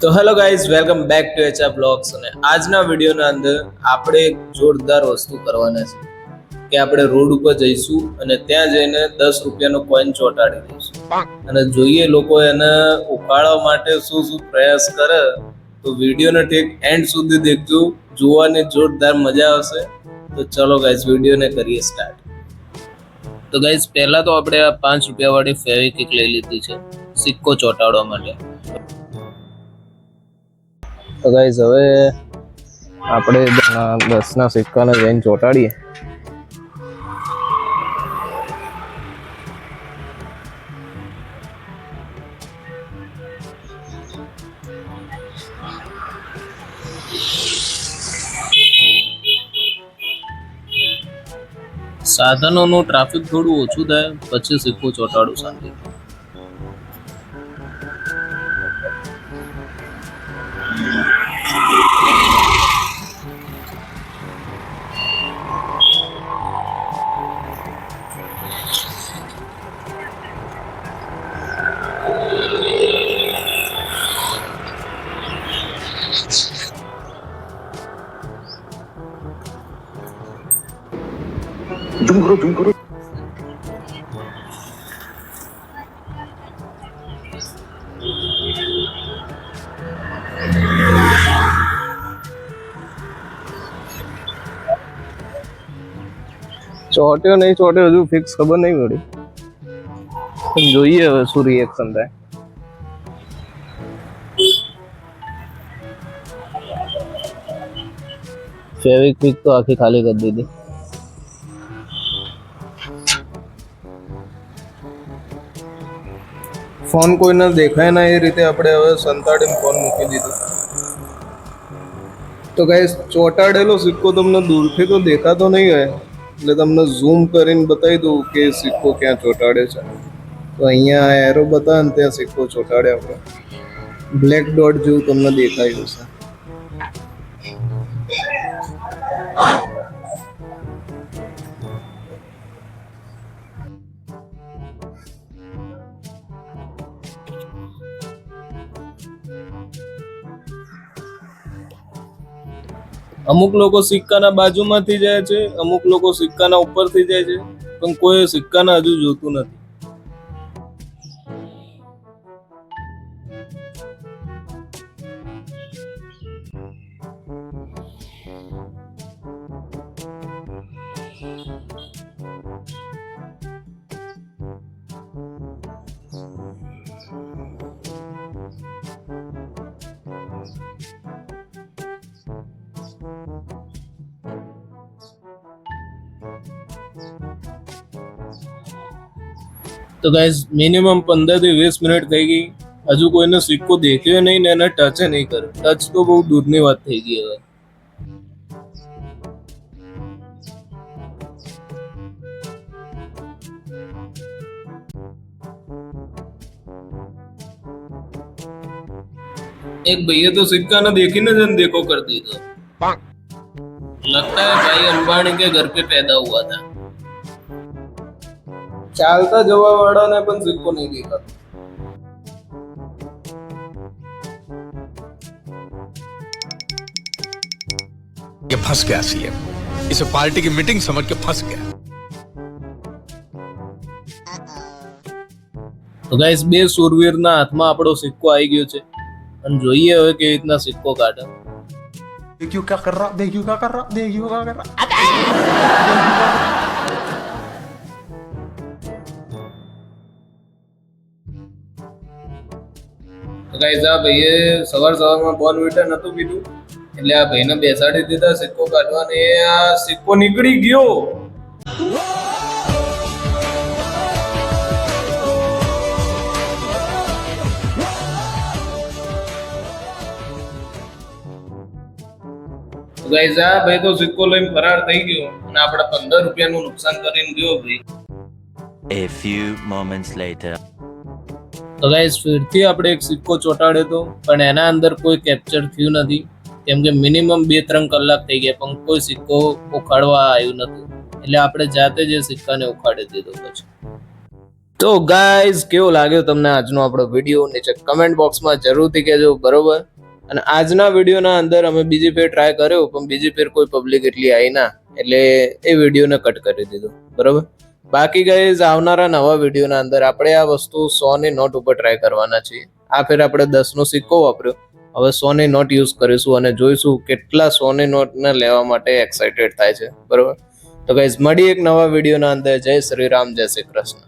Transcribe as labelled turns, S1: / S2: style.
S1: તો hello guys, welcome back to HR blogs. અને આજના વિડીયોના અંદર આપણે એક જોરદાર વસ્તુ કરવાના છે કે આપણે રોડ ઉપર જઈશું અને ત્યાં જઈને 10 રૂપિયાનો કોઈન ચોંટાડી દઈશું અને જોઈએ લોકો એને ઉપાડવા માટે શું શું પ્રયાસ કરે. તો વિડીયોને ઠીક એન્ડ સુધી દેખજો, જોવાની જોરદાર મજા આવશે. તો ચલો ગાઈઝ, વિડીયોને કરીએ સ્ટાર્ટ. તો ગાઈઝ, પહેલા તો આપણે આ 5 રૂપિયા વાળી ફેવિક્વિક લઈ લીધી છે સિક્કો ચોંટાડવા માટે. તો ગાઈઝ, હવે આપણે 10ના સિક્કાને જઈને ચોંટાડીએ. સાધનોનું ટ્રાફિક થોડું ઓછું થાય પછી સિક્કો ચોંટાડું શાંતિ.
S2: ઝૂમ કરો
S1: ચોટ્યો નહીં ચોટ્યો હજુ ફિક્સ ખબર નહીં પડી, પણ જોઈએ હવે શું રિએક્શન થાય. ફેવિક્વિક તો આખી ખાલી કરી દીધી. ફોન કોઈને દેખાય ના એ રીતે આપણે હવે સંતાડીને ફોન મૂકી દીધો. તો ગાઈસ, ચોંટાડેલો સિક્કો તમને દૂરથી તો દેખાતો નહીં હોય, એટલે તમને ઝૂમ કરીને બતાવી દઉં કે સિક્કો ક્યાં ચોંટાડે છે. તો અહીંયા એરો બતાવે ને ત્યાં સિક્કો ચોંટાડે આપણે. બ્લેક ડોટ જેવું તમને દેખાયું છે. અમુક લોકો સિક્કાના બાજુમાંથી જાય છે, અમુક લોકો સિક્કાના ઉપરથી જાય છે, પણ કોઈ સિક્કાના હજુ જોતું નથી. તો ગાઈઝ, મિનિમમ 15 થી 20 મિનિટ થઈ ગઈ, હજુ કોઈને સિક્કો દેખ્યો નહીં ને એને ટચ નહીં કર્યો. ટચ તો બહુ દૂરની વાત થઈ ગઈ. હવે एक भैया तो सिक्का ना देखी ना जन देखो कर दी. तो लगता है भाई अंबानी के घर पे पैदा हुआ था. चालता जवा वाला ने पण सिक्को नहीं देखा.
S3: ये फंस गया सीएम, इसे पार्टी की मीटिंग समझ के फंस गया.
S1: તો ગાઈસ, બે સુરવીરના હાથમાં આપણો સિક્કો આવી ગયો છે અને જોઈએ હવે કેવી રીતના સિક્કો કાઢે.
S2: देखियो क्या कर रहा, देखियो क्या कर रहा, देखियो क्या कर रहा.
S1: તો ગાઈસ, આ ભાઈએ સવારમાં બોર્નવિટા નતું પીધું એટલે આ ભાઈને બેસાડી દીધા સિક્કો કાઢવા, ને આ સિક્કો નીકળી ગયો. ગાઈસ, આ ભાઈ તો સિક્કો લઈને ફરાર થઈ ગયો અને આપણે 15 રૂપિયાનું નુકસાન કરીને ગયો ભાઈ.
S4: A few moments later.
S1: તો ગાઈસ, ફરીથી આપણે એક સિક્કો ચોંટાડ્યો હતો, પણ એના અંદર કોઈ કેપ્ચર થયું નથી, કેમ કે મિનિમમ 2-3 કલાક થઈ ગયા પણ કોઈ સિક્કો ઉખાડવા આવ્યું નથી. એટલે આપણે જાતે જ એ સિક્કાને ઉખાડી દીધો પછી. તો ગાઈઝ કેવો લાગ્યો તમને આજનો આપણો વિડીયો નીચે કમેન્ટ બોક્સમાં જરૂરથી કહેજો, બરોબર? અને આજના વિડીયોના અંદર અમે બીજી ફેર ટ્રાય કર્યો પણ બીજી ફેર કોઈ પબ્લિક એટલી આવી ના, એટલે એ વિડીયોને કટ કરી દીધો, બરોબર? બાકી ગાઈઝ આવનારા નવા વિડીયોના અંદર આપણે આ વસ્તુ 100 ની નોટ ઉપર ટ્રાય કરવાના છીએ. આ ફેર આપણે 10 નો સિક્કો વાપર્યો, હવે 100 ની નોટ યુઝ કરીશું અને જોઈશું કેટલા 100 ની નોટને લેવા માટે એક્સાઇટેડ થાય છે, બરોબર? તો ગાઈઝ મળી એક નવા વિડીયોના અંદર. જય શ્રી રામ, જય શ્રી કૃષ્ણ.